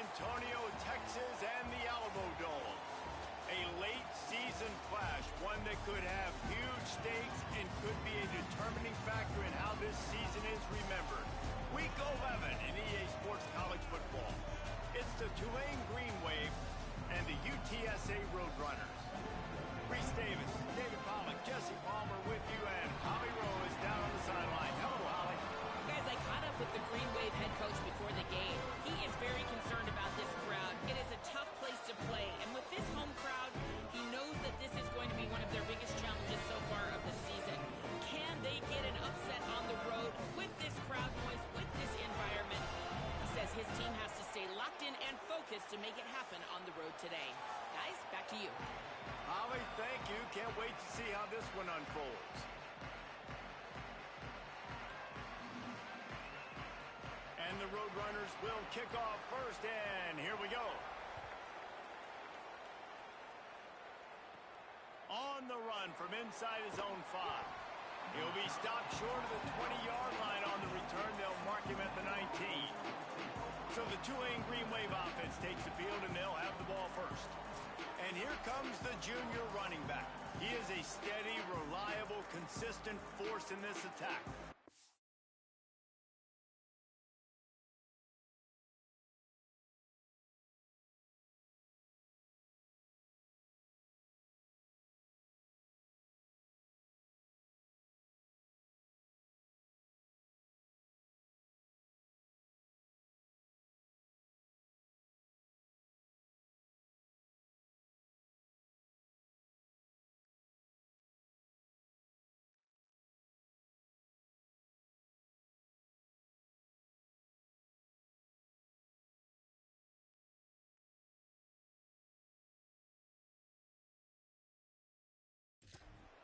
Antonio, Texas, and the Alamo Dome. A late-season clash, one that could have huge stakes and could be a determining factor in how this season is remembered. Week 11 in EA Sports College Football. It's the Tulane Green Wave and the UTSA Roadrunners. Reese Davis, David Pollock, Jesse Palmer with you, and Holly Rowe is down on the sideline. Hello, Holly. Guys, I caught up with the Green Wave head coach before the game. He is very concerned about this crowd. It is a tough place to play, and with this home crowd, he knows that this is going to be one of their biggest challenges so far of the season. Can they get an upset on the road with this crowd noise, with this environment? He says his team has to stay locked in and focused to make it happen on the road today. Guys, back to you. Holly, thank you. Can't wait to see how this one unfolds. And the Roadrunners will kick off first, and here we go. On the run from inside his own 5. He'll be stopped short of the 20-yard line on the return. They'll mark him at the 19. So the Tulane Green Wave offense takes the field, and they'll have the ball first. And here comes the junior running back. He is a steady, reliable, consistent force in this attack.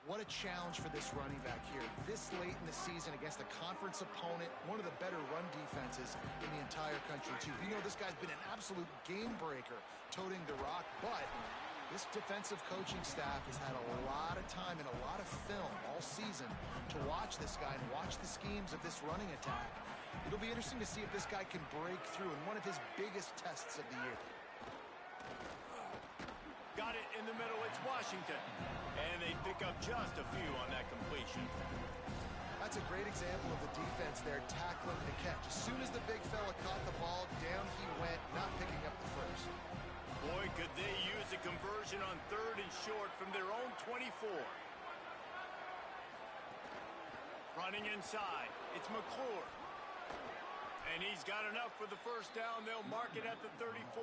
What a challenge for this running back here. This late in the season against a conference opponent, one of the better run defenses in the entire country, too. We know this guy's been an absolute game breaker toting the rock, but this defensive coaching staff has had a lot of time and a lot of film all season to watch this guy and watch the schemes of this running attack. It'll be interesting to see if this guy can break through in one of his biggest tests of the year. Got it in the middle, it's Washington. And they pick up just a few on that completion. That's a great example of the defense there tackling the catch. As soon as the big fella caught the ball, down he went, not picking up the first. Boy, could they use a conversion on 3rd and short from their own 24. Running inside, it's McClure. And he's got enough for the first down. They'll mark it at the 34.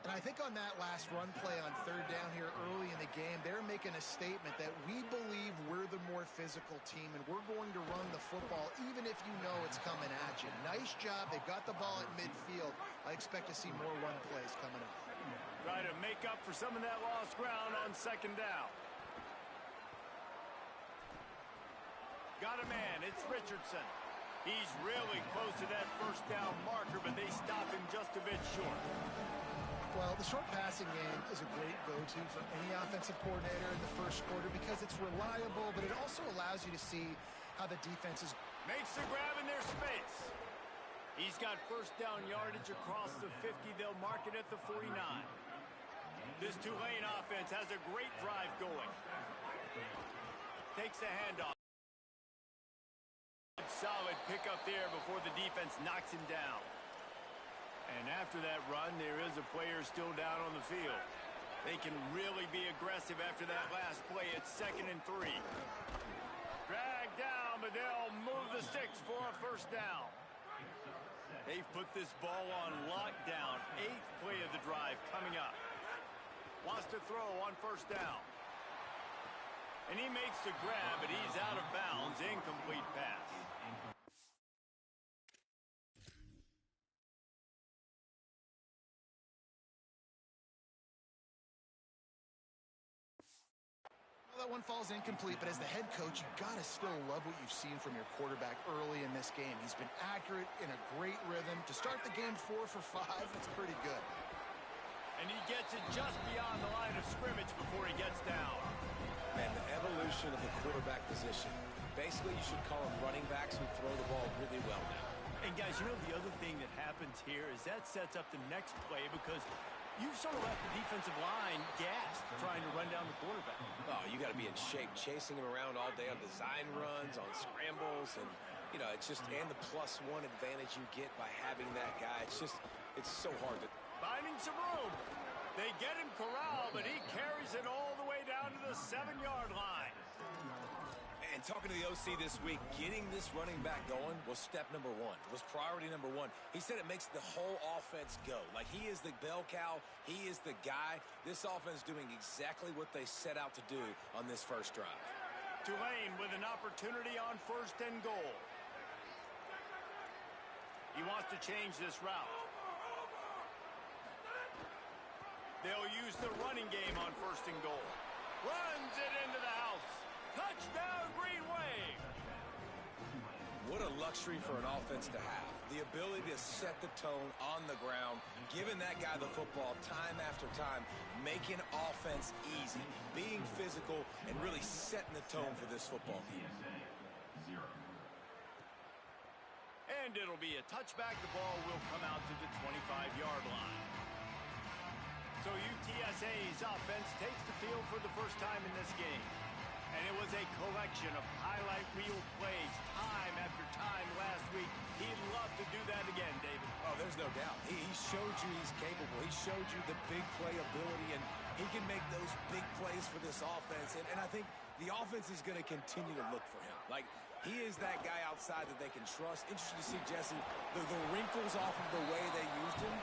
And I think on that last run play on 3rd down here early in the game, they're making a statement that we believe we're the more physical team and we're going to run the football even if you know it's coming at you. Nice job. They've got the ball at midfield. I expect to see more run plays coming up. Try to make up for some of that lost ground on 2nd down. Got a man. It's Richardson. He's really close to that first down marker, but they stop him just a bit short. Well, the short passing game is a great go-to for any offensive coordinator in the first quarter because it's reliable, but it also allows you to see how the defense is. Makes the grab in their space. He's got first down yardage across the 50. They'll mark it at the 49. This Tulane offense has a great drive going. Takes the handoff. Solid pickup there before the defense knocks him down. And after that run, there is a player still down on the field. They can really be aggressive after that last play. It's 2nd and 3. Dragged down, but they'll move the sticks for a first down. They've put this ball on lockdown. 8th play of the drive coming up. Wants to throw on first down. And he makes the grab, but he's out of bounds. Incomplete pass. That one falls incomplete, but as the head coach, you got to still love what you've seen from your quarterback early in this game. He's been accurate, in a great rhythm. To start the game 4 for 5, that's pretty good. And he gets it just beyond the line of scrimmage before he gets down. And the evolution of the quarterback position. Basically, you should call them running backs who throw the ball really well now. And guys, you know the other thing that happens here is that sets up the next play because you've sort of left the defensive line gassed trying to run down the quarterback. Oh, you got to be in shape, chasing him around all day on design runs, on scrambles, and, you know, it's just, and the +1 advantage you get by having that guy. It's just, it's so hard to. Finding some room. They get him corralled, but he carries it all the way down to the 7-yard line. And talking to the OC this week, getting this running back going was step number one. Was priority number one. He said it makes the whole offense go. Like, he is the bell cow. He is the guy. This offense doing exactly what they set out to do on this first drive. Tulane with an opportunity on 1st and goal. He wants to change this route. They'll use the running game on 1st and goal. Runs it into the house. Touchdown, Green Wave! What a luxury for an offense to have. The ability to set the tone on the ground, giving that guy the football time after time, making offense easy, being physical, and really setting the tone for this football team. And it'll be a touchback. The ball will come out to the 25-yard line. So UTSA's offense takes the field for the first time in this game. And it was a collection of highlight reel plays time after time last week. He'd love to do that again, David. Oh, there's no doubt. He showed you he's capable. He showed you the big play ability, and he can make those big plays for this offense. And I think the offense is going to continue to look for him. Like, he is that guy outside that they can trust. Interesting to see, Jesse, the wrinkles off of the way they used him,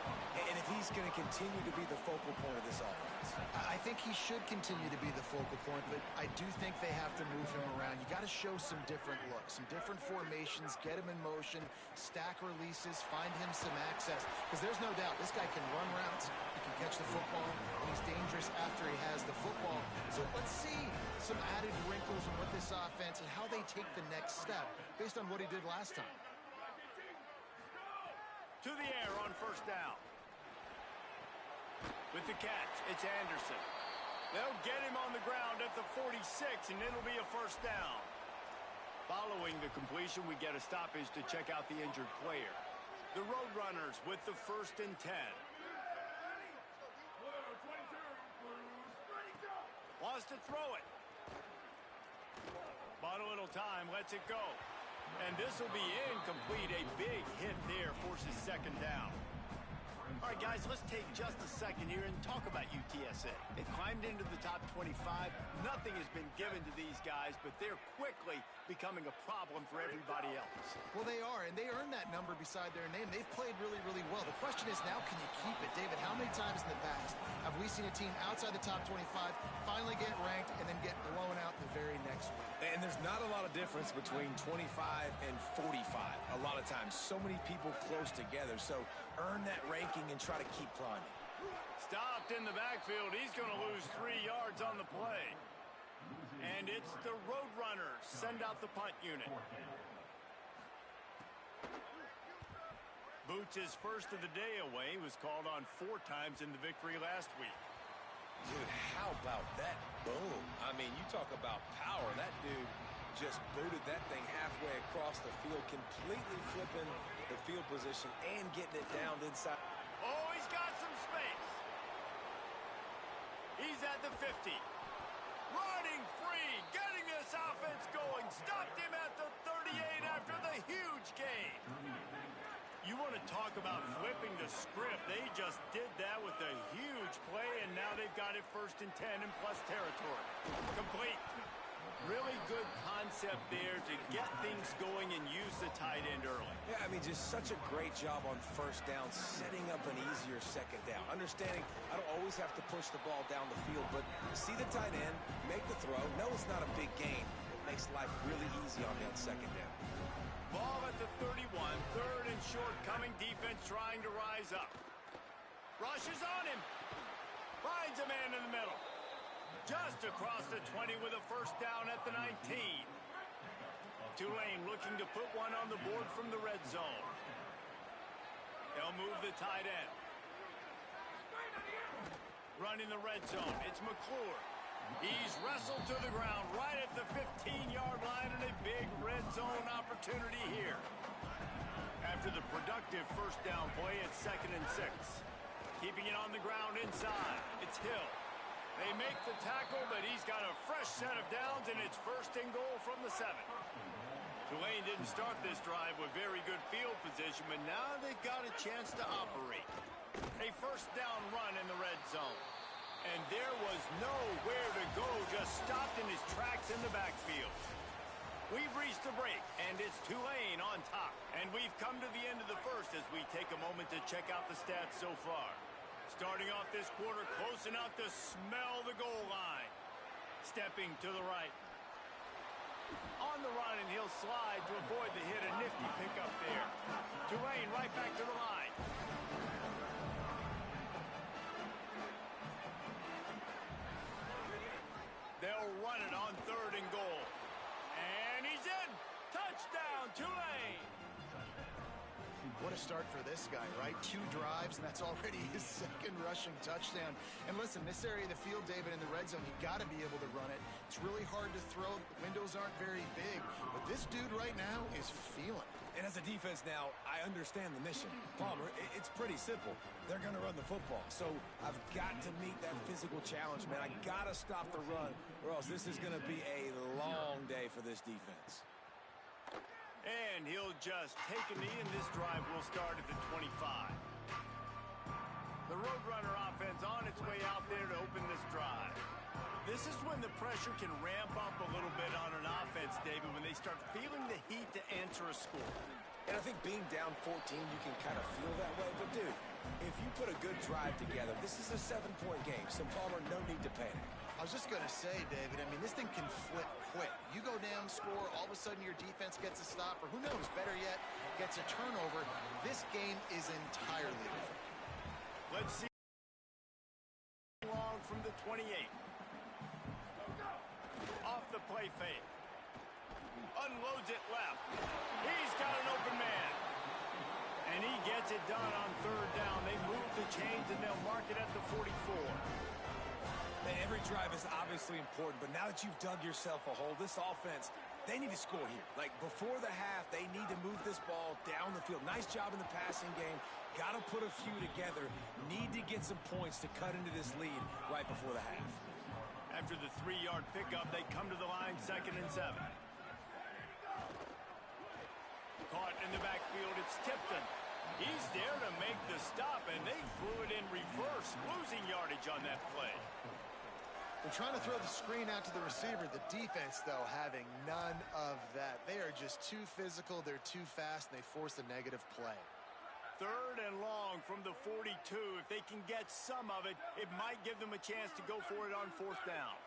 and if he's going to continue to be the focal point of this offense. I think he should continue to be the focal point, but I do think they have to move him around. You got to show some different looks, some different formations, get him in motion, stack releases, find him some access, because there's no doubt this guy can run routes, he can catch the football, and he's dangerous after he has the football. So let's see some added wrinkles in what this offense and how they take the next step based on what he did last time. To the air on 1st down. With the catch, it's Anderson. They'll get him on the ground at the 46, and it'll be a 1st down. Following the completion, we get a stoppage to check out the injured player. The Roadrunners with the 1st and 10. Wants to throw it. Bought a little time, lets it go. And this will be incomplete. A big hit there forces 2nd down. All right, guys, let's take just a second here and talk about UTSA. They climbed into the top 25. Nothing has been given to these guys, but they're quickly becoming a problem for everybody else. Well, they are, and they earned that number beside their name. They've played really, really well. The question is now, can you keep it? David, how many times in the past have we seen a team outside the top 25 finally get ranked and then get blown out the very next week? And there's not a lot of difference between 25 and 45 a lot of times. So many people close together. So earn that ranking and try to keep climbing. Stopped in the backfield. He's going to lose 3 yards on the play. And it's the Roadrunners send out the punt unit. Boots' first of the day away was called on 4 times in the victory last week. Dude, how about that boom? I mean, you talk about power. That dude just booted that thing halfway across the field, completely flipping the field position and getting it down inside. Oh, he's got some space. He's at the 50. Running free, getting this offense going. Stopped him at the 38 after the huge gain. You want to talk about flipping the script. They just did that with a huge play, and now they've got it 1st and 10 in plus territory. Complete. Really good concept there to get things going and use the tight end early. Yeah, I mean, just such a great job on 1st down, setting up an easier 2nd down. Understanding I don't always have to push the ball down the field, but see the tight end, make the throw. No, it's not a big gain. It makes life really easy on me on 2nd down. Ball at the 31, 3rd and short, coming defense trying to rise up. Rushes on him. Finds a man in the middle. Just across the 20 with a 1st down at the 19. Tulane looking to put one on the board from the red zone. They'll move the tight end. Running the red zone, it's McClure. He's wrestled to the ground right at the 15-yard line, and a big red zone opportunity here. after the productive first down play at 2nd and 6. Keeping it on the ground inside. It's Hill. They make the tackle, but he's got a fresh set of downs, and it's 1st and goal from the 7. Tulane didn't start this drive with very good field position, but now they've got a chance to operate. A 1st down run in the red zone. And there was nowhere to go, just stopped in his tracks in the backfield. We've reached the break, and it's Tulane on top. And we've come to the end of the first as we take a moment to check out the stats so far. Starting off this quarter close enough to smell the goal line. Stepping to the right. On the run, and he'll slide to avoid the hit. A nifty pickup there. Tulane right back to the line. They'll run it on 3rd and goal. And he's in. Touchdown, Tulane. What a start for this guy, right? 2 drives, and that's already his 2nd rushing touchdown. And listen, this area of the field, David, in the red zone, you got to be able to run it. It's really hard to throw. The windows aren't very big. But this dude right now is feeling it. And as a defense now, I understand the mission. Palmer, it's pretty simple. They're going to run the football. So I've got to meet that physical challenge, man. I got to stop the run, or else this is going to be a long day for this defense. And he'll just take a knee, and this drive will start at the 25. The Roadrunner offense on its way out there to open this drive. This is when the pressure can ramp up a little bit on an offense, David, when they start feeling the heat to answer a score. And I think being down 14, you can kind of feel that way. But, dude, if you put a good drive together, this is a 7-point game. So, Palmer, no need to panic. I was just going to say, David, I mean, this thing can flip quick. You go down, score, all of a sudden your defense gets a stop, or who knows, better yet, gets a turnover. This game is entirely different. Let's see. Long from the 28. Off the play fake. Unloads it left. He's got an open man. And he gets it done on 3rd down. They move the chains, and they'll mark it at the 44. Man, every drive is obviously important, but now that you've dug yourself a hole, this offense, they need to score here. Like, before the half, they need to move this ball down the field. Nice job in the passing game. Got to put a few together. Need to get some points to cut into this lead right before the half. After the 3-yard pickup, they come to the line 2nd and 7. Caught in the backfield, it's Tipton. He's there to make the stop, and they threw it in reverse, losing yardage on that play. They're trying to throw the screen out to the receiver. The defense, though, having none of that. They are just too physical. They're too fast, and they force a negative play. 3rd and long from the 42. If they can get some of it, it might give them a chance to go for it on 4th down.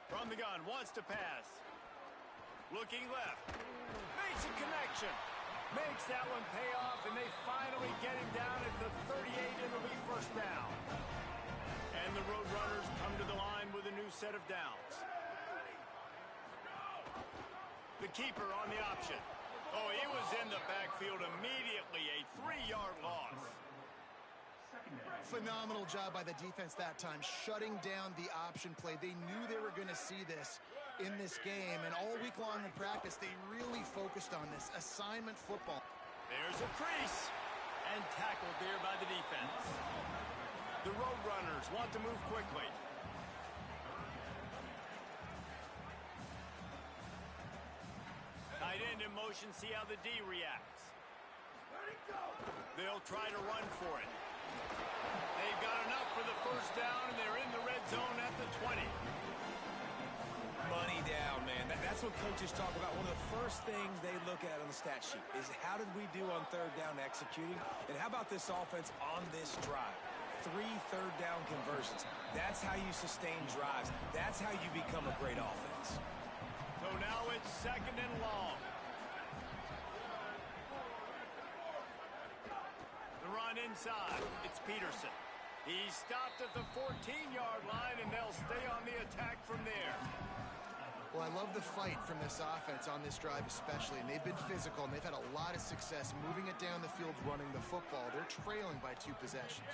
From the gun, wants to pass. Looking left. Makes a connection. Makes that one pay off, and they finally get him down at the 38. It'll be 1st down. And the Roadrunners come to the line with a new set of downs. The keeper on the option. Oh, he was in the backfield immediately. A 3-yard loss. Phenomenal job by the defense that time, shutting down the option play. They knew they were going to see this in this game, and all week long in practice, they really focused on this assignment football. There's a crease, and tackled there by the defense. The Roadrunners want to move quickly. Tight end in motion, see how the D reacts. They'll try to run for it. They've got enough for the 1st down, and they're in the red zone at the 20. Money down, man. That's what coaches talk about. One of the first things they look at on the stat sheet is how did we do on 3rd down executing, and how about this offense on this drive? 3 third-down conversions. That's how you sustain drives. That's how you become a great offense. So now it's 2nd and long. The run inside. It's Peterson. He's stopped at the 14-yard line, and they'll stay on the attack from there. Well, I love the fight from this offense on this drive especially, and they've been physical, and they've had a lot of success moving it down the field, running the football. They're trailing by 2 possessions.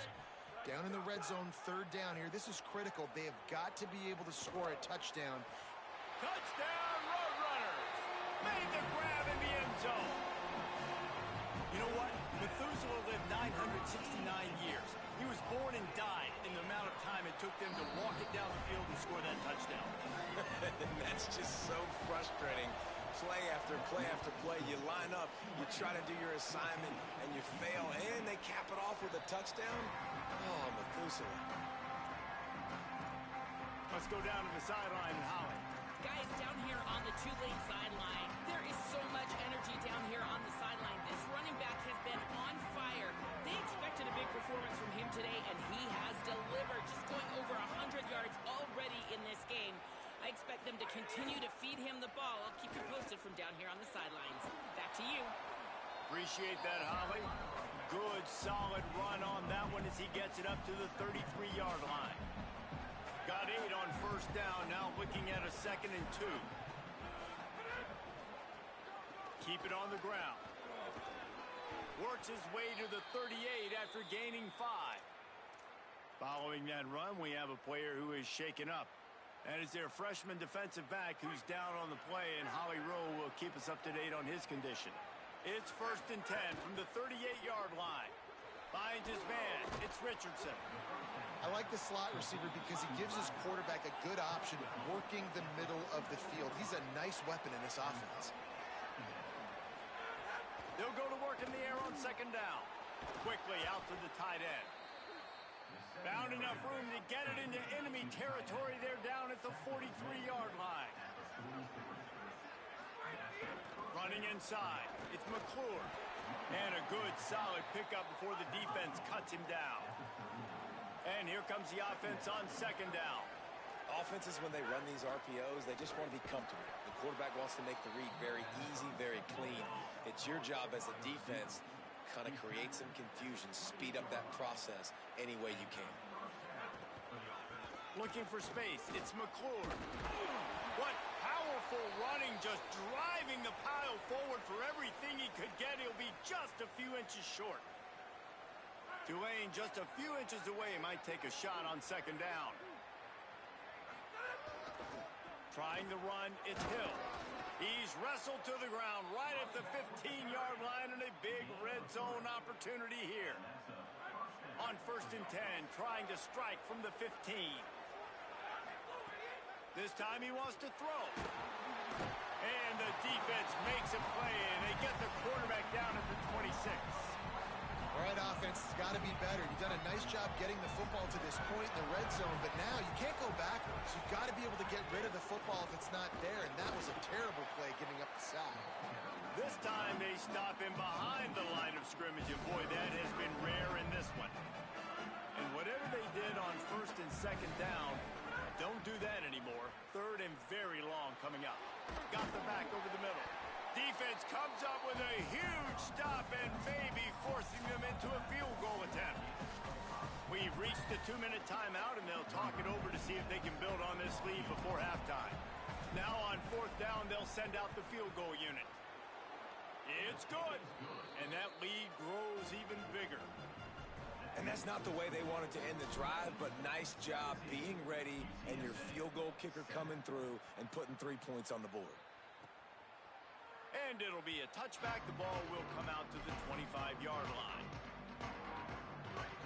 Down in the red zone, 3rd down here. This is critical. They have got to be able to score a touchdown. Touchdown, Roadrunners! Made the grab in the end zone. 969 years. He was born and died in the amount of time it took them to walk it down the field and score that touchdown. That's just so frustrating. Play after play after play. You line up, you try to do your assignment, and you fail, and they cap it off with a touchdown. Oh, Methuselah. Let's go down to the sideline and Holly. Guys, down here on the Tulane sideline, there is so much energy down here on the sideline. This running back has been on fire. They expected a big performance from him today, and he has delivered, just going over 100 yards already in this game. I expect them to continue to feed him the ball. I'll keep you posted from down here on the sidelines. Back to you. Appreciate that, Holly. Good, solid run on that one as he gets it up to the 33-yard line. Got 8 on first down, now looking at a 2nd and 2. Keep it on the ground. Works his way to the 38 after gaining 5. Following that run, we have a player who is shaken up. That is their freshman defensive back who's down on the play, and Holly Rowe will keep us up to date on his condition. It's 1st and 10 from the 38-yard line. Finds his man. It's Richardson. I like the slot receiver because he gives his quarterback a good option working the middle of the field. He's a nice weapon in this offense. They'll go to work in the air on 2nd down. Quickly out to the tight end. Found enough room to get it into enemy territory. They're down at the 43-yard line. Running inside. It's McClure. And a good, solid pickup before the defense cuts him down. And here comes the offense on 2nd down. Offenses, when they run these RPOs, they just want to be comfortable. The quarterback wants to make the read very easy, very clean. It's your job as a defense kind of create some confusion, speed up that process any way you can. Looking for space. It's McClure. What powerful running, just driving the pile forward for everything he could get. He'll be just a few inches short. Tulane just a few inches away, might take a shot on 2nd down. Trying the run, it's Hill. He's wrestled to the ground right at the 15-yard line, and a big red zone opportunity here. On 1st and 10, trying to strike from the 15. This time he wants to throw. And the defense makes a play, and they get the quarterback down at the 26. All right, offense, it's got to be better. You've done a nice job getting the football to this point in the red zone, but now you can't go backwards. You've got to be able to get rid of the football if it's not there, and that was a terrible play giving up the sack. This time they stop him behind the line of scrimmage, and boy, that has been rare in this one. And whatever they did on 1st and 2nd down, don't do that anymore. 3rd and very long coming up. Got the back over the middle. Defense comes up with a huge stop and maybe forcing them into a field goal attempt. We've reached the 2-minute timeout, and they'll talk it over to see if they can build on this lead before halftime. Now on 4th down, they'll send out the field goal unit. It's good, and that lead grows even bigger. And that's not the way they wanted to end the drive, but nice job being ready and your field goal kicker coming through and putting 3 points on the board. And it'll be a touchback. The ball will come out to the 25-yard line.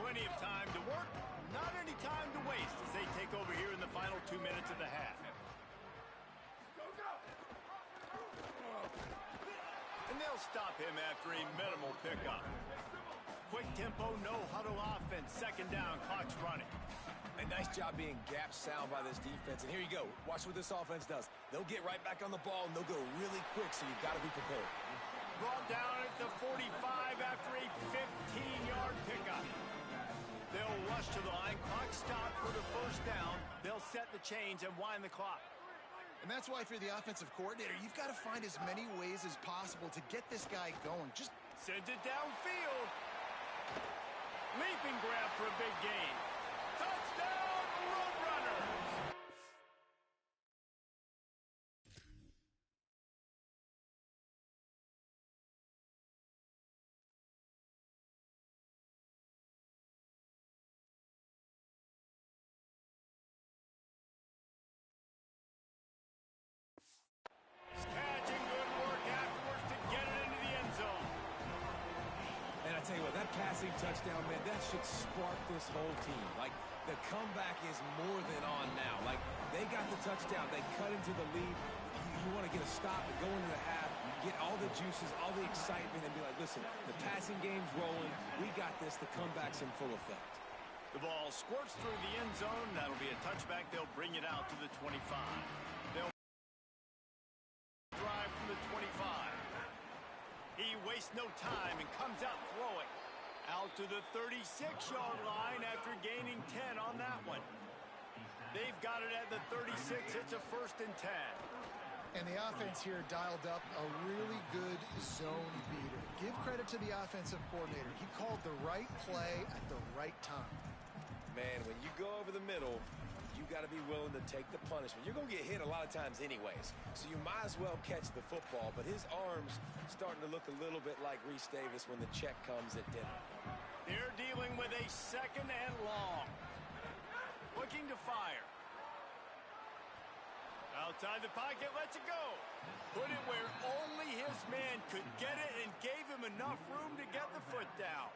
Plenty of time to work, not any time to waste as they take over here in the final 2 minutes of the half. And they'll stop him after a minimal pickup. Quick tempo, no huddle offense. 2nd down, clock's running. A nice job being gap sound by this defense. And here you go. Watch what this offense does. They'll get right back on the ball, and they'll go really quick, so you've got to be prepared. Brought down at the 45 after a 15-yard pickup. They'll rush to the line. Clock stop for the 1st down. They'll set the chains and wind the clock. And that's why if you're the offensive coordinator, you've got to find as many ways as possible to get this guy going. Just send it downfield. Leaping grab for a big gain. Touchdown, Roadrunners! tell you what, that passing touchdown, man, that should spark this whole team. Like, the comeback is more than on now. Like, they got the touchdown. They cut into the lead. You want to get a stop and go into the half, get all the juices, all the excitement, and be like, listen, the passing game's rolling. We got this. The comeback's in full effect. The ball squirts through the end zone. That'll be a touchback. They'll bring it out to the 25. They'll drive from the 25. He wastes no time and comes out throwing. Out to the 36-yard line after gaining 10 on that one. They've got it at the 36. It's a 1st and 10. And the offense here dialed up a really good zone beater. Give credit to the offensive coordinator. He called the right play at the right time. Man, when you go over the middle, you got to be willing to take the punishment. You're going to get hit a lot of times anyways, so you might as well catch the football. But his arms starting to look a little bit like Reese Davis when the check comes at dinner. They're dealing with a 2nd and long. Looking to fire. Outside the pocket, lets it go. Put it where only his man could get it and gave him enough room to get the foot down.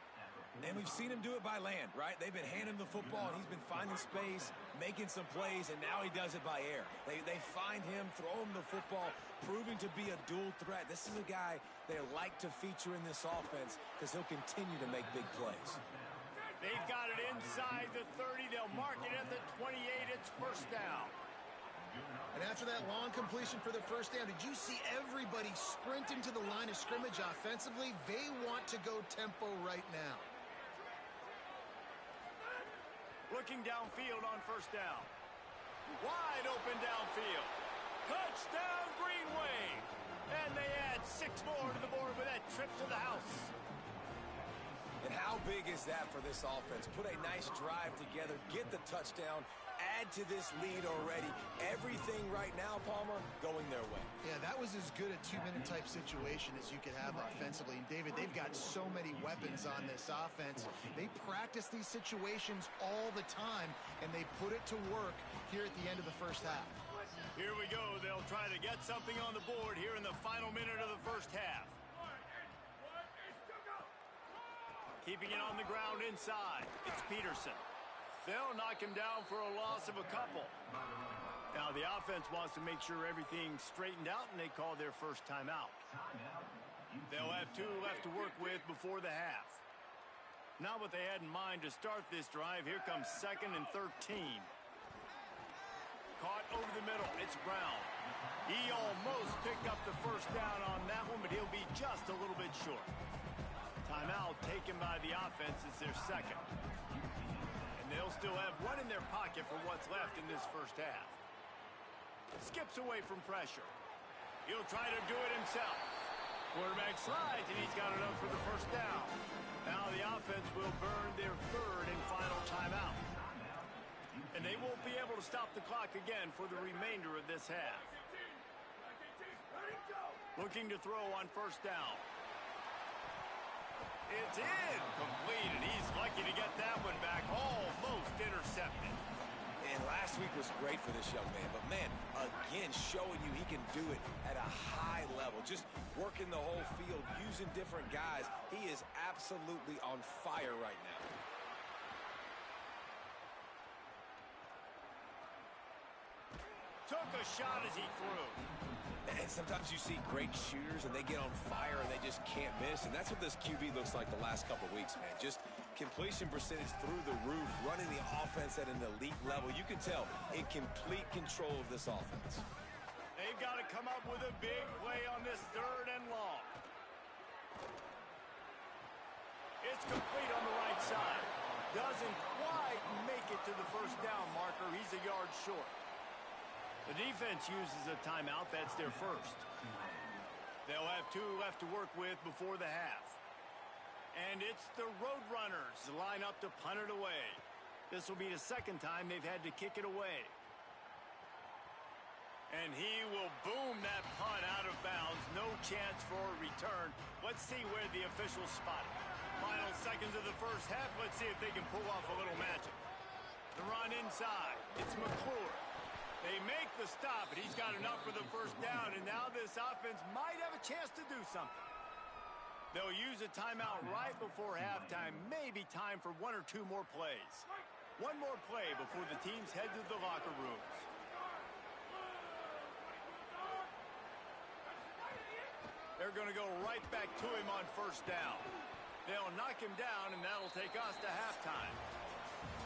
And we've seen him do it by land, right? They've been handing the football, and he's been finding space, making some plays, and now he does it by air. They find him, throw him the football, proving to be a dual threat. This is a guy they like to feature in this offense because he'll continue to make big plays. They've got it inside the 30. They'll mark it at the 28. It's 1st down. And after that long completion for the 1st down, did you see everybody sprint into the line of scrimmage offensively? They want to go tempo right now. Looking downfield on 1st down. Wide open downfield. Touchdown, Green Wave. And they add 6 more to the board with that trip to the house. And how big is that for this offense? Put a nice drive together, get the touchdown, add to this lead already. Everything right now, Palmer, going their way. Yeah, that was as good a 2-minute type situation as you could have offensively. And David, they've got so many weapons on this offense. They practice these situations all the time, and they put it to work here at the end of the 1st half. Here we go. They'll try to get something on the board here in the final minute of the 1st half. Keeping it on the ground inside. It's Peterson. They'll knock him down for a loss of a couple. Now the offense wants to make sure everything's straightened out, and they call their 1st timeout. They'll have 2 left to work with before the half. Not what they had in mind to start this drive. Here comes 2nd and 13. Caught over the middle. It's Brown. He almost picked up the 1st down on that one, but he'll be just a little bit short. Timeout taken by the offense is their 2nd. And they'll still have 1 in their pocket for what's left in this 1st half. Skips away from pressure. He'll try to do it himself. Quarterback slides, and he's got enough for the 1st down. Now the offense will burn their 3rd and final timeout. And they won't be able to stop the clock again for the remainder of this half. Looking to throw on 1st down. It's incomplete, and he's lucky to get that one back. Almost intercepted. And last week was great for this young man. But, man, again, showing you he can do it at a high level. Just working the whole field, using different guys. He is absolutely on fire right now. Took a shot as he threw. And sometimes you see great shooters, and they get on fire, and they just can't miss. And that's what this QB looks like the last couple weeks, man. Just completion percentage through the roof, running the offense at an elite level. You can tell in complete control of this offense. They've got to come up with a big play on this 3rd and long. It's complete on the right side. Doesn't quite make it to the 1st down marker. He's a yard short. The defense uses a timeout. That's their 1st. They'll have 2 left to work with before the half. And it's the Roadrunners line up to punt it away. This will be the 2nd time they've had to kick it away. And he will boom that punt out of bounds. No chance for a return. Let's see where the officials spot it. Final seconds of the 1st half. Let's see if they can pull off a little magic. The run inside. It's McClure. They make the stop, and he's got enough for the 1st down, and now this offense might have a chance to do something. They'll use a timeout right before halftime. Maybe time for one or two more plays. One more play before the teams head to the locker rooms. They're going to go right back to him on first down. They'll knock him down, and that'll take us to halftime.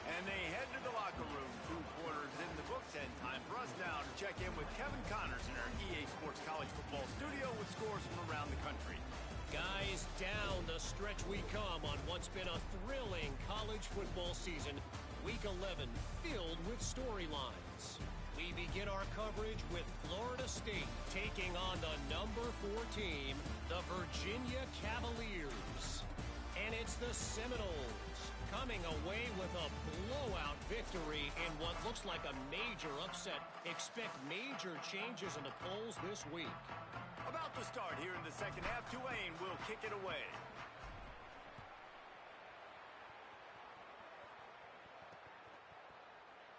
And they head to the locker room. 2 quarters in the books, and time for us now to check in with Kevin Connors in our EA Sports College Football studio with scores from around the country. Guys, down the stretch we come on what's been a thrilling college football season. Week 11 filled with storylines. We begin our coverage with Florida State taking on the number 4 team, the Virginia Cavaliers. And it's the Seminoles coming away with a blowout victory in what looks like a major upset. Expect major changes in the polls this week. About to start here in the second half. Tulane will kick it away.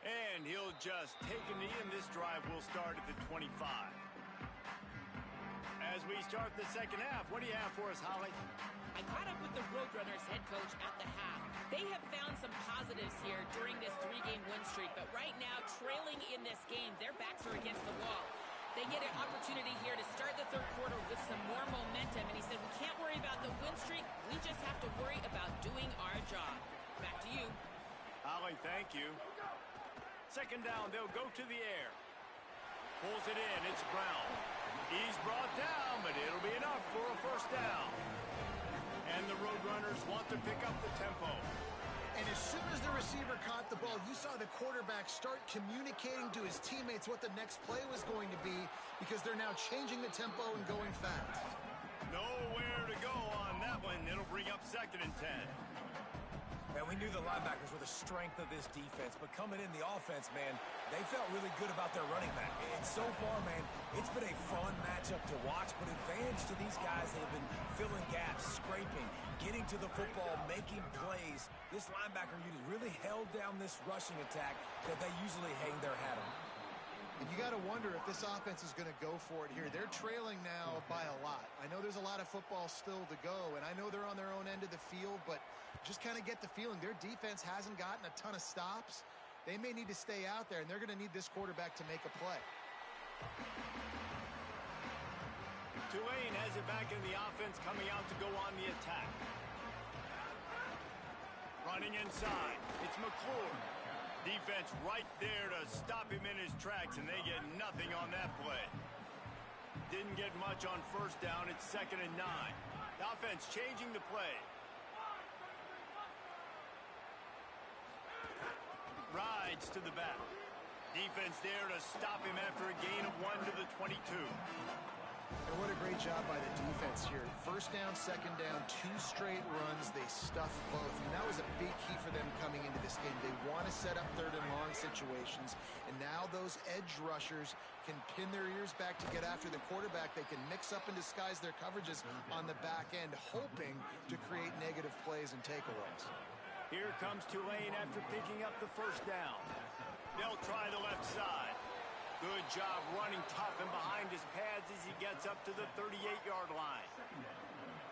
And he'll just take a knee, and this drive will start at the 25. As we start the second half, what do you have for us, Holly? I caught up with the Roadrunners head coach at the half. They have found some positives here during this 3-game win streak, but right now, trailing in this game, their backs are against the wall. They get an opportunity here to start the third quarter with some more momentum, and he said, we can't worry about the win streak, we just have to worry about doing our job. Back to you. Holly, thank you. Second down, they'll go to the air. Pulls it in, it's Brown. He's brought down, but it'll be enough for a first down. And the Roadrunners want to pick up the tempo. And as soon as the receiver caught the ball, you saw the quarterback start communicating to his teammates what the next play was going to be, because they're now changing the tempo and going fast. Nowhere to go on that one. It'll bring up 2nd and 10. Man, we knew the linebackers were the strength of this defense, but coming in the offense, man, they felt really good about their running back. And so far, man, it's been a fun matchup to watch, but advantage to these guys that have been filling gaps, scraping, getting to the football, making plays. This linebacker unit really held down this rushing attack that they usually hang their hat on. And you got to wonder if this offense is going to go for it here. They're trailing now by a lot. I know there's a lot of football still to go, and I know they're on their own end of the field, but just kind of get the feeling their defense hasn't gotten a ton of stops. They may need to stay out there, and they're going to need this quarterback to make a play. Tulane has it back in the offense, coming out to go on the attack. Running inside, it's McClure. Defense right there to stop him in his tracks, and they get nothing on that play. Didn't get much on first down. It's 2nd and 9. The offense changing the play. Rides to the back. Defense there to stop him after a gain of 1 to the 22. And what a great job by the defense here. First down, second down, 2 straight runs. They stuffed both. And that was a big key for them coming into this game. They want to set up 3rd and long situations. And now those edge rushers can pin their ears back to get after the quarterback. They can mix up and disguise their coverages on the back end, hoping to create negative plays and takeaways. Here comes Tulane after picking up the first down. They'll try the left side. Good job running tough and behind his pads as he gets up to the 38-yard line.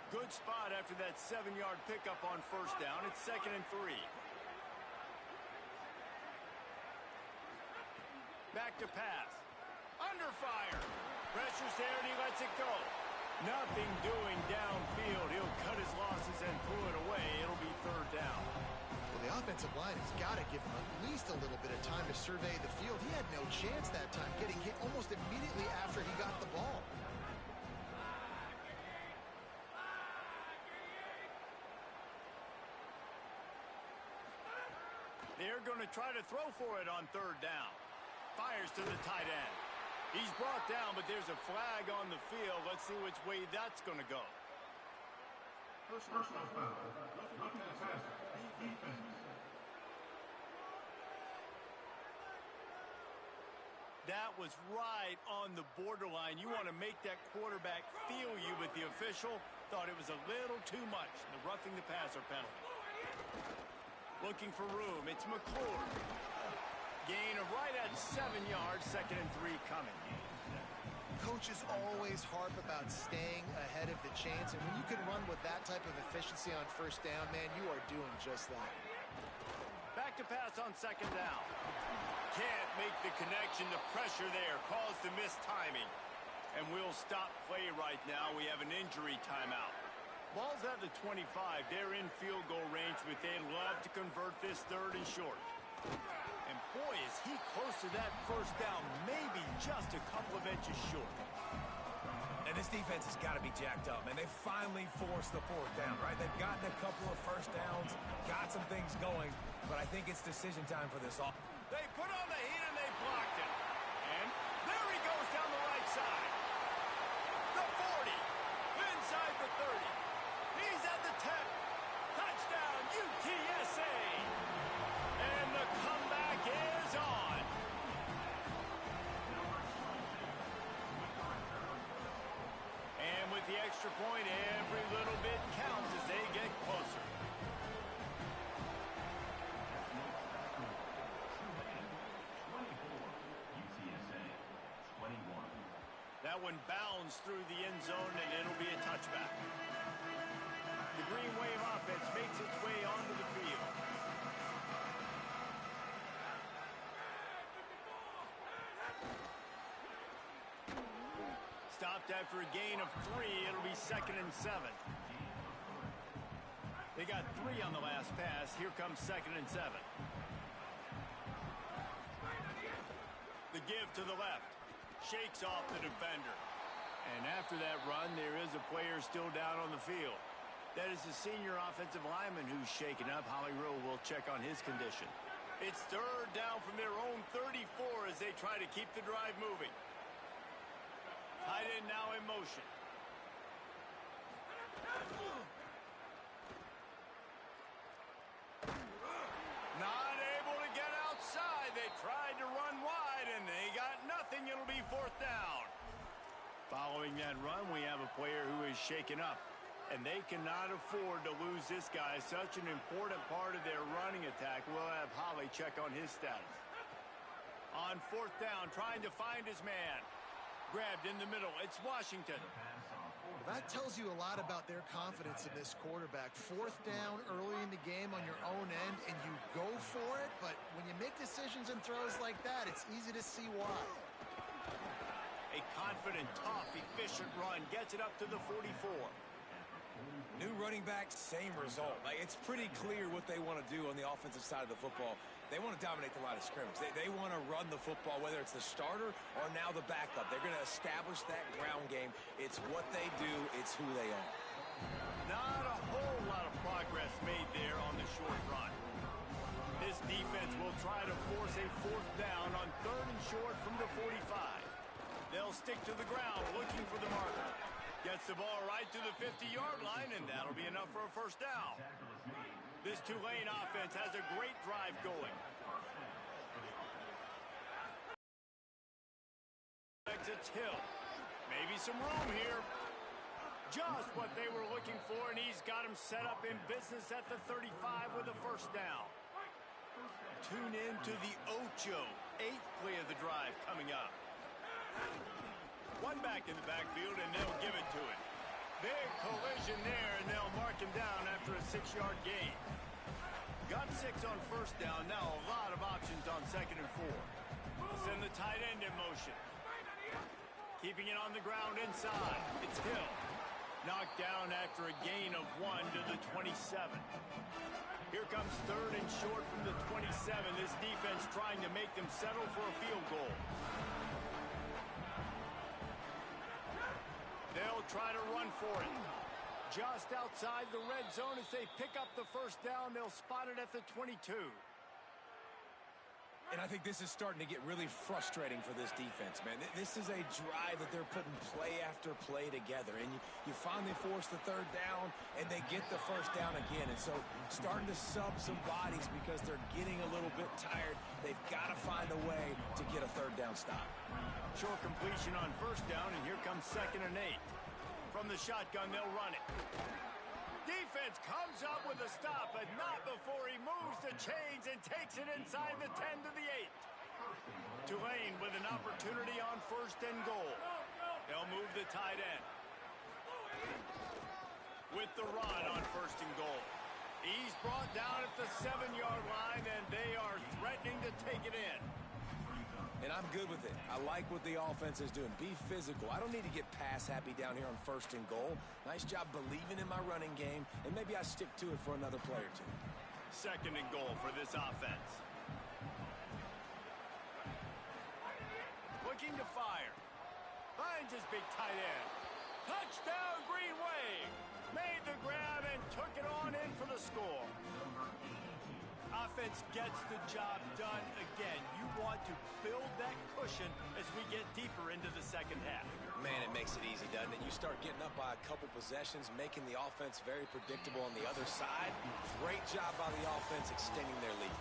Good spot after that 7-yard pickup on first down. It's 2nd and 3. Back to pass. Under fire. Pressure's there and he lets it go. Nothing doing downfield. He'll cut his losses and pull it away. It'll be 3rd down. The offensive line has got to give him at least a little bit of time to survey the field. He had no chance that time, getting hit almost immediately after he got the ball. They're going to try to throw for it on 3rd down. Fires to the tight end. He's brought down, but there's a flag on the field. Let's see which way that's going to go. Personal foul. Looking to pass. Defense. That was right on the borderline. You want to make that quarterback feel you, but the official thought it was a little too much. The roughing the passer penalty. Looking for room. It's McClure. Gain of right at 7 yards. 2nd and 3 coming. coaches always harp about staying ahead of the chains, and when you can run with that type of efficiency on first down, man, you are doing just that. Back to pass on second down. Can't make the connection. The pressure there caused the missed timing. And we'll stop play right now. We have an injury timeout. Ball's at the 25. They're in field goal range, but they'd love to convert this third and short. And boy, is he close to that first down, maybe just a couple of inches short. And this defense has got to be jacked up, man. They finally forced the fourth down, right? They've gotten a couple of first downs, got some things going, but I think it's decision time for this offense. They put on the heat and they blocked it. And there he goes down the right side. The 40, inside the 30. He's at the 10. Touchdown, UTSA. And the comeback is on. And with the extra point, every little bit counts as they get closer. That one bounds through the end zone, and it'll be a touchback. The Green Wave offense makes its way onto the field. Stopped after a gain of 3. It'll be 2nd and 7. They got 3 on the last pass. Here comes 2nd and 7. The give to the left. Shakes off the defender. And after that run, there is a player still down on the field. That is the senior offensive lineman who's shaken up. Holly Rowe will check on his condition. It's third down from their own 34 as they try to keep the drive moving. Tight end now in motion. Not able to get outside. They tried to run wide, and they got nothing. It'll be 4th down. Following that run, we have a player who is shaken up, and they cannot afford to lose this guy. Such an important part of their running attack. We'll have Holly check on his status. On 4th down, trying to find his man. Grabbed in the middle. It's Washington. Well, that tells you a lot about their confidence in this quarterback. 4th down early in the game on your own end, and you go for it, but when you make decisions and throws like that, it's easy to see why. A confident, tough, efficient run. Gets it up to the 44. New running back, same result. Like, it's pretty clear what they want to do on the offensive side of the football. They want to dominate the line of scrimmage. They want to run the football, whether it's the starter or now the backup. They're going to establish that ground game. It's what they do. It's who they are. Not a whole lot of progress made there on the short run. This defense will try to force a 4th down on 3rd and short from the 45. They'll stick to the ground looking for the marker. Gets the ball right to the 50-yard line, and that'll be enough for a 1st down. This Tulane offense has a great drive going. Exits Hill. Maybe some room here. Just what they were looking for, and he's got him set up in business at the 35 with a 1st down. Tune in to the Ocho. 8th play of the drive coming up. One back in the backfield, and they'll give it to him. Big collision there, and they'll mark him down after a 6-yard gain. Got 6 on 1st down. Now a lot of options on 2nd and 4. We'll send the tight end in motion. Keeping it on the ground inside. It's Hill. Knocked down after a gain of 1 to the 27. Here comes 3rd and short from the 27. This defense trying to make them settle for a field goal. They'll try to run for it. Just outside the red zone as they pick up the 1st down. They'll spot it at the 22. And I think this is starting to get really frustrating for this defense, man. This is a drive that they're putting play after play together. And you finally force the 3rd down, and they get the 1st down again. And so starting to sub some bodies because they're getting a little bit tired. They've got to find a way to get a 3rd down stop. Short completion on 1st down, and here comes 2nd and 8. From the shotgun, they'll run it. Defense comes up with a stop, but not before he moves the chains and takes it inside the 10 to the 8. Tulane with an opportunity on 1st and goal. They'll move the tight end. With the run on 1st and goal. He's brought down at the 7-yard line, and they are threatening to take it in. And I'm good with it. I like what the offense is doing. Be physical. I don't need to get pass happy down here on 1st and goal. Nice job believing in my running game, and maybe I stick to it for another play or two. 2nd and goal for this offense. Looking to fire. Finds his big tight end. Touchdown, Green Wave. Made the grab and took it on in for the score. Offense gets the job done again. You want to build that cushion as we get deeper into the 2nd half. Man, it makes it easy, doesn't it? You start getting up by a couple possessions, making the offense very predictable on the other side. Great job by the offense extending their lead.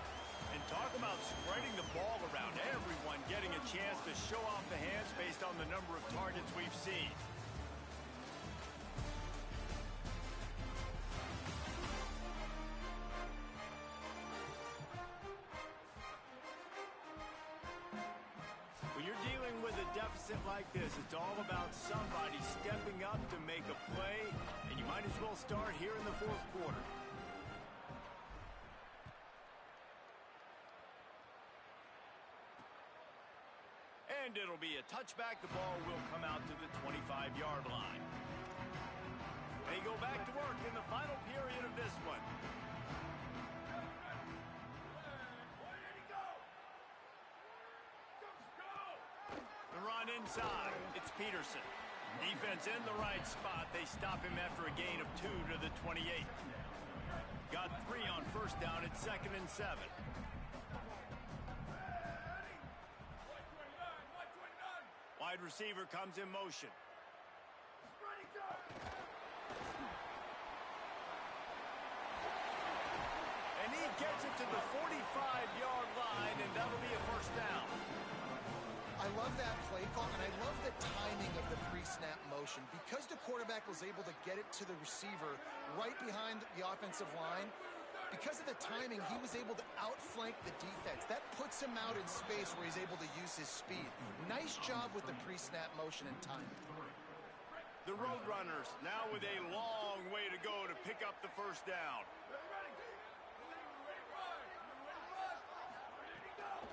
And talk about spreading the ball around. Everyone getting a chance to show off the hands based on the number of targets we've seen. When you're dealing with a deficit like this, it's all about somebody stepping up to make a play, and you might as well start here in the 4th quarter. And it'll be a touchback. The ball will come out to the 25-yard line. They go back to work in the final period of this one. The run inside. It's Peterson. Defense in the right spot. They stop him after a gain of 2 to the 28. Got 3 on 1st down at 2nd and 7. Wide receiver comes in motion. And he gets it to the 45-yard line, and that'll be a 1st down. I love that play call, and I love the timing of the pre-snap motion. Because the quarterback was able to get it to the receiver right behind the offensive line, because of the timing, he was able to outflank the defense. That puts him out in space where he's able to use his speed. Nice job with the pre-snap motion and timing. The Roadrunners now with a long way to go to pick up the 1st down.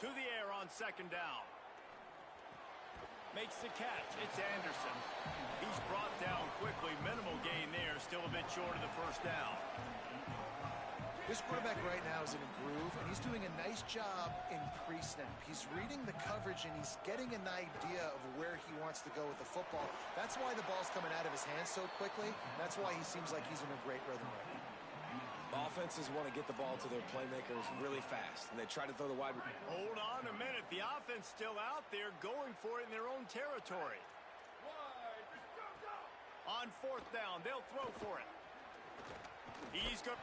To the air on 2nd down. Makes the catch. It's Anderson. He's brought down quickly. Minimal gain there. Still a bit short of the 1st down. This quarterback right now is in a groove, and he's doing a nice job in pre-snap. He's reading the coverage, and he's getting an idea of where he wants to go with the football. That's why the ball's coming out of his hands so quickly. That's why he seems like he's in a great rhythm right now. Offenses want to get the ball to their playmakers really fast, and they try to throw the wide. Hold on a minute. The offense still out there going for it in their own territory. On 4th down, they'll throw for it. He's got,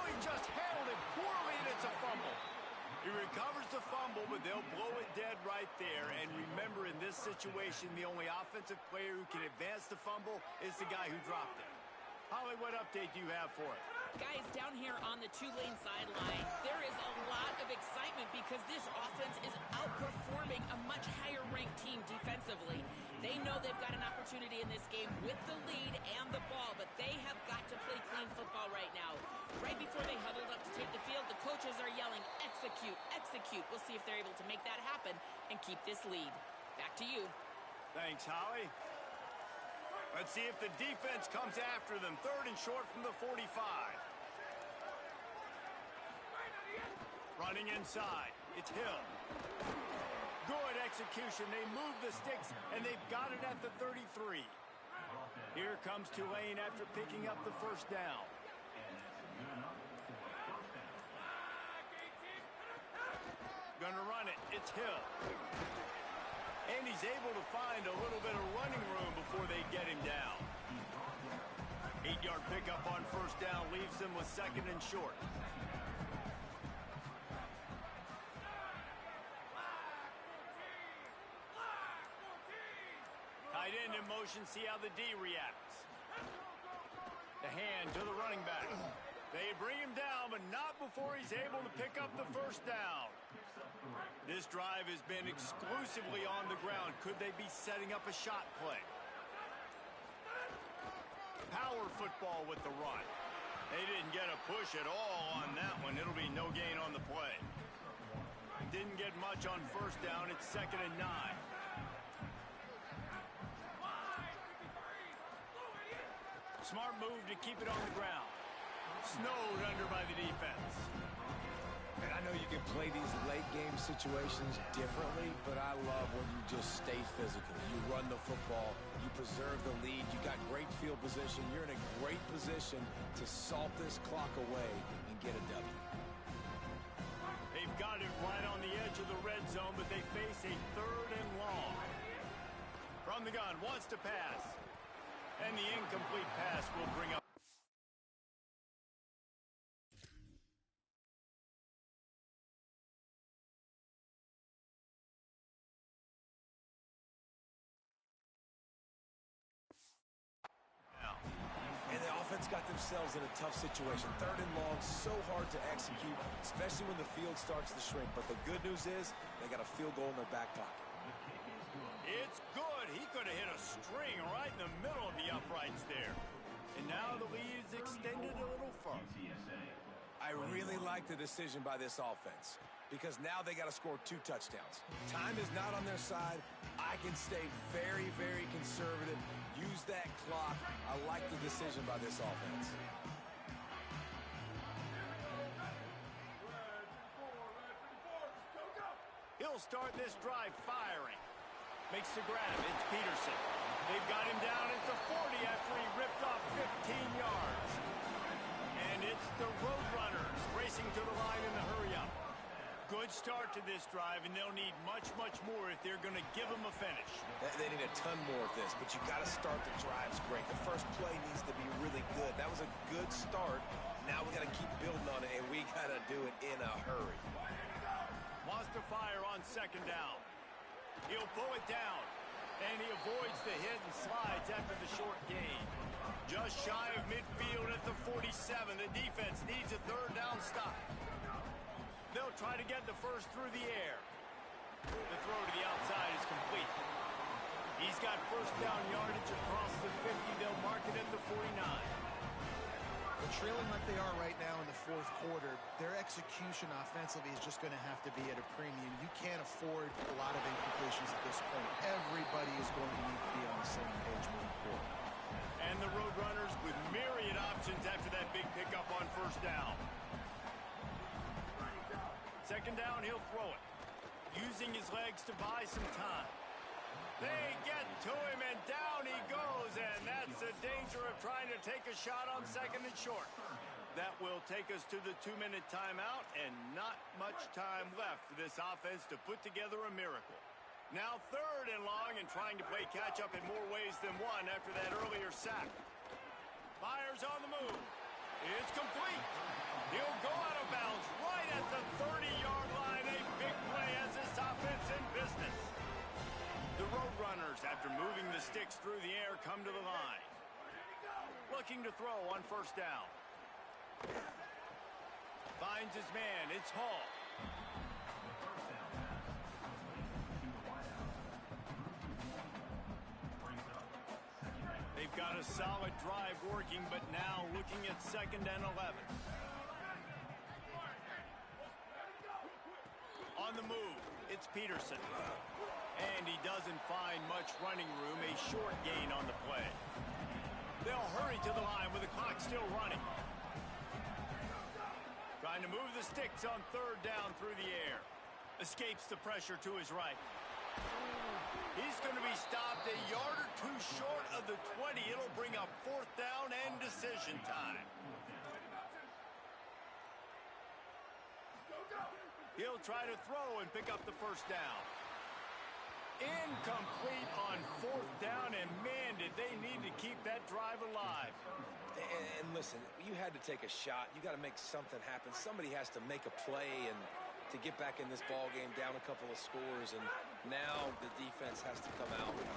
he just handled it poorly, and it's a fumble. He recovers the fumble, but they'll blow it dead right there. And remember, in this situation, the only offensive player who can advance the fumble is the guy who dropped it. Holly, what update do you have for us? Guys, down here on the Tulane sideline, there is a lot of excitement because this offense is outperforming a much higher-ranked team defensively. They know they've got an opportunity in this game with the lead and the ball, but they have got to play clean football right now. Right before they huddled up to take the field, the coaches are yelling, execute, execute. We'll see if they're able to make that happen and keep this lead. Back to you. Thanks, Holly. Let's see if the defense comes after them. 3rd and short from the 45. Running inside. It's Hill. Good execution. They move the sticks, and they've got it at the 33. Here comes Tulane after picking up the 1st down. Gonna run it. It's Hill. And he's able to find a little bit of running room before they get him down. 8-yard pickup on 1st down leaves them with 2nd and short. Tight end in motion, see how the D reacts. The hand to the running back. They bring him down, but not before he's able to pick up the 1st down. This drive has been exclusively on the ground. Could they be setting up a shot play? power football with the run. They didn't get a push at all on that one. It'll be no gain on the play. Didn't get much on first down. It's 2nd and 9. Smart move to keep it on the ground. Snowed under by the defense. And I know you can play these late game situations differently, but I love when you just stay physical. You run the football, you preserve the lead, you got great field position, you're in a great position to salt this clock away and get a W. They've got it right on the edge of the red zone, but they face a 3rd and long. From the gun, wants to pass. And the incomplete pass will bring up. And the offense got themselves in a tough situation. 3rd and long, so hard to execute, especially when the field starts to shrink. But the good news is they got a field goal in their back pocket. It's good. He could have hit a string right in the middle of the uprights there. And now the lead is extended a little further. I really like the decision by this offense because now they got to score 2 touchdowns. Time is not on their side. I can stay very, very conservative. Use that clock. I like the decision by this offense. He'll start this drive firing. Makes the grab. It's Peterson. They've got him down at the 40 after he ripped off 15 yards. And it's the Roadrunners racing to the line in the hurry-up. Good start to this drive, and they'll need much, much more if they're going to give them a finish. They need a ton more of this, but you got to start the drives great. The first play needs to be really good. That was a good start. Now we got to keep building on it, and we got to do it in a hurry. Wants to fire on 2nd down. He'll pull it down, and he avoids the hit and slides after the short gain. Just shy of midfield at the 47. The defense needs a 3rd down stop. They'll try to get the first through the air. The throw to the outside is complete. He's got 1st down yardage across the 50. They'll mark it at the 49. But trailing like they are right now in the 4th quarter, their execution offensively is just going to have to be at a premium. You can't afford a lot of incompletions at this point. Everybody is going to need to be on the same page moving forward. And the Roadrunners with myriad options after that big pickup on 1st down. 2nd down, he'll throw it. Using his legs to buy some time. They get to him, and down he goes, and that's the danger of trying to take a shot on 2nd and short. That will take us to the 2-minute timeout, and not much time left for this offense to put together a miracle. Now 3rd and long, and trying to play catch-up in more ways than one after that earlier sack. Fires on the move. It's complete. He'll go out of bounds right at the 30-yard line. A big play as this offense in business. The Roadrunners, after moving the sticks through the air, come to the line. Looking to throw on 1st down. Finds his man. It's Hall. They've got a solid drive working, but now looking at 2nd and 11. On the move, it's Peterson. And he doesn't find much running room, a short gain on the play. They'll hurry to the line with the clock still running. Trying to move the sticks on 3rd down through the air. Escapes the pressure to his right. He's going to be stopped a yard or 2 short of the 20. It'll bring up 4th down and decision time. He'll try to throw and pick up the 1st down. Incomplete on 4th down, and man, did they need to keep that drive alive. And listen, you had to take a shot. You got to make something happen. Somebody has to make a play and to get back in this ball game, down a couple of scores, and now the defense has to come out and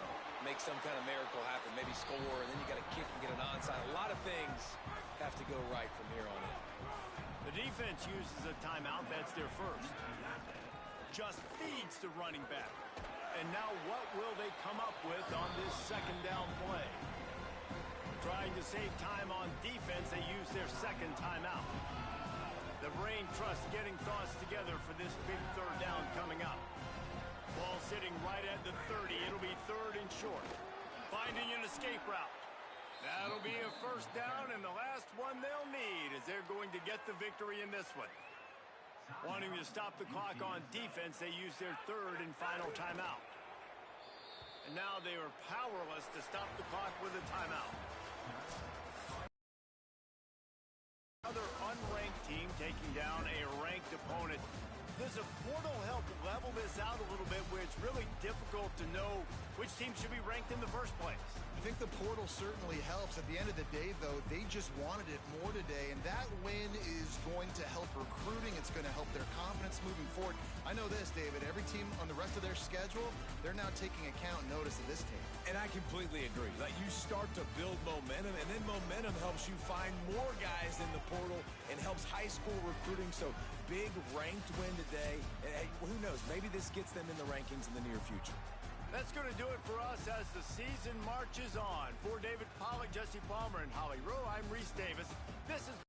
make some kind of miracle happen, maybe score, and then you got to kick and get an onside. A lot of things have to go right from here on in. The defense uses a timeout. That's their first. Just feeds the running back. And now what will they come up with on this 2nd down play? Trying to save time on defense, they use their second timeout. The brain trust getting thoughts together for this big third down coming up. Ball sitting right at the 30. It'll be third and short. Finding an escape route. That'll be a first down, and the last one they'll need as they're going to get the victory in this one. Wanting to stop the clock on defense, they use their third and final timeout. And now they are powerless to stop the clock with a timeout. Another unranked team taking down a ranked opponent. Does a portal help level this out a little bit where it's really difficult to know which team should be ranked in the first place? I think the portal certainly helps. At the end of the day, though, they just wanted it more today, and that win is going to help recruiting. It's going to help their confidence moving forward. I know this, David, every team on the rest of their schedule, they're now taking account and notice of this team. And I completely agree. Like, you start to build momentum, and then momentum helps you find more guys in the portal and helps high school recruiting. So big ranked win today. And hey, who knows? Maybe this gets them in the rankings in the near future. That's going to do it for us as the season marches on. For David Pollack, Jesse Palmer, and Holly Rowe, I'm Reese Davis. This is